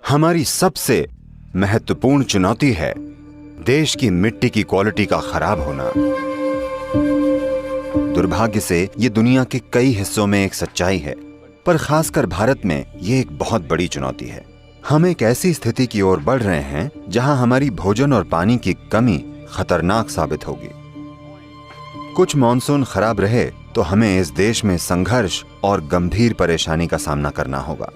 हमारी सबसे महत्वपूर्ण चुनौती है देश की मिट्टी की क्वालिटी का खराब होना। दुर्भाग्य से ये दुनिया के कई हिस्सों में एक सच्चाई है, पर खासकर भारत में ये एक बहुत बड़ी चुनौती है। हम एक ऐसी स्थिति की ओर बढ़ रहे हैं जहां हमारी भोजन और पानी की कमी खतरनाक साबित होगी। कुछ मॉनसून खराब रहे तो हमें इस देश में संघर्ष और गंभीर परेशानी का सामना करना होगा।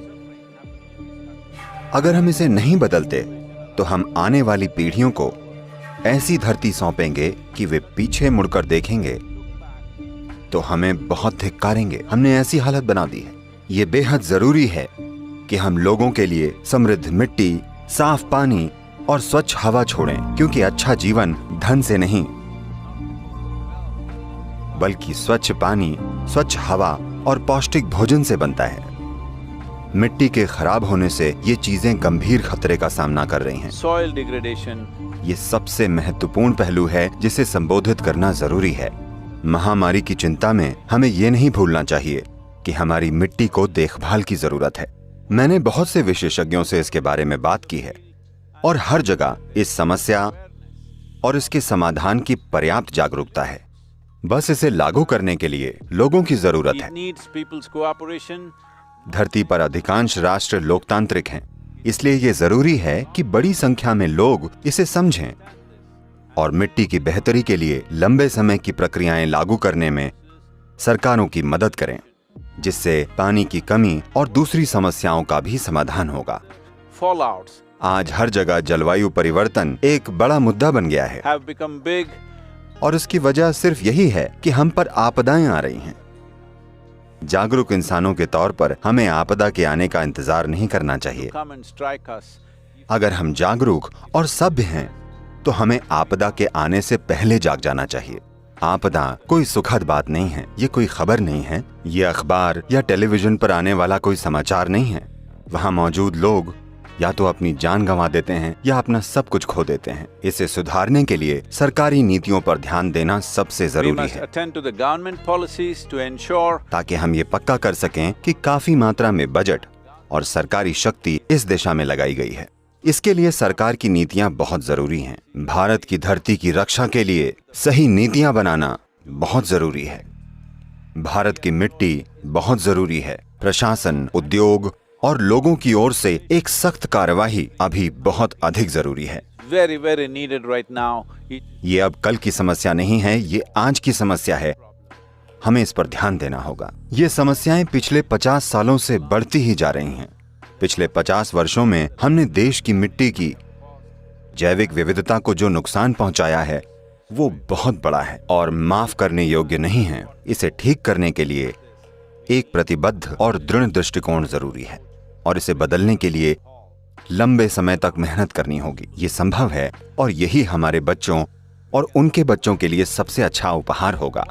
अगर हम इसे नहीं बदलते तो हम आने वाली पीढ़ियों को ऐसी धरती सौंपेंगे कि वे पीछे मुड़कर देखेंगे तो हमें बहुत धिक्कारेंगे। हमने ऐसी हालत बना दी है। ये बेहद जरूरी है कि हम लोगों के लिए समृद्ध मिट्टी, साफ पानी और स्वच्छ हवा छोड़ें, क्योंकि अच्छा जीवन धन से नहीं बल्कि स्वच्छ पानी, स्वच्छ हवा और पौष्टिक भोजन से बनता है। मिट्टी के खराब होने से ये चीजें गंभीर खतरे का सामना कर रही हैं। सॉइल डिग्रेडेशन ये सबसे महत्वपूर्ण पहलू है जिसे संबोधित करना जरूरी है। महामारी की चिंता में हमें ये नहीं भूलना चाहिए कि हमारी मिट्टी को देखभाल की जरूरत है। मैंने बहुत से विशेषज्ञों से इसके बारे में बात की है और हर जगह इस समस्या और इसके समाधान की पर्याप्त जागरूकता है। बस इसे लागू करने के लिए लोगों की जरूरत है। धरती पर अधिकांश राष्ट्र लोकतांत्रिक हैं, इसलिए ये जरूरी है कि बड़ी संख्या में लोग इसे समझें और मिट्टी की बेहतरी के लिए लंबे समय की प्रक्रियाएं लागू करने में सरकारों की मदद करें, जिससे पानी की कमी और दूसरी समस्याओं का भी समाधान होगा। फॉलआउट्स आज हर जगह जलवायु परिवर्तन एक बड़ा मुद्दा बन गया है और इसकी वजह सिर्फ यही है कि हम पर आपदाएं आ रही हैं। जागरूक इंसानों के तौर पर हमें आपदा के आने का इंतजार नहीं करना चाहिए। अगर हम जागरूक और सभ्य हैं तो हमें आपदा के आने से पहले जाग जाना चाहिए। आपदा कोई सुखद बात नहीं है, ये कोई खबर नहीं है, ये अखबार या टेलीविजन पर आने वाला कोई समाचार नहीं है। वहाँ मौजूद लोग या तो अपनी जान गंवा देते हैं या अपना सब कुछ खो देते हैं। इसे सुधारने के लिए सरकारी नीतियों पर ध्यान देना सबसे जरूरी है, ताकि हम ये पक्का कर सकें कि काफी मात्रा में बजट और सरकारी शक्ति इस दिशा में लगाई गई है। इसके लिए सरकार की नीतियां बहुत जरूरी हैं। भारत की धरती की रक्षा के लिए सही नीतियां बनाना बहुत जरूरी है। भारत की मिट्टी बहुत जरूरी है। प्रशासन, उद्योग और लोगों की ओर से एक सख्त कार्यवाही अभी बहुत अधिक जरूरी है। very needed right now. ये अब कल की समस्या नहीं है, ये आज की समस्या है। हमें इस पर ध्यान देना होगा। ये समस्याएं पिछले 50 सालों से बढ़ती ही जा रही हैं। पिछले 50 वर्षों में हमने देश की मिट्टी की जैविक विविधता को जो नुकसान पहुंचाया है वो बहुत बड़ा है और माफ करने योग्य नहीं है। इसे ठीक करने के लिए एक प्रतिबद्ध और दृढ़ दृष्टिकोण जरूरी है और इसे बदलने के लिए लंबे समय तक मेहनत करनी होगी। ये संभव है और यही हमारे बच्चों और उनके बच्चों के लिए सबसे अच्छा उपहार होगा।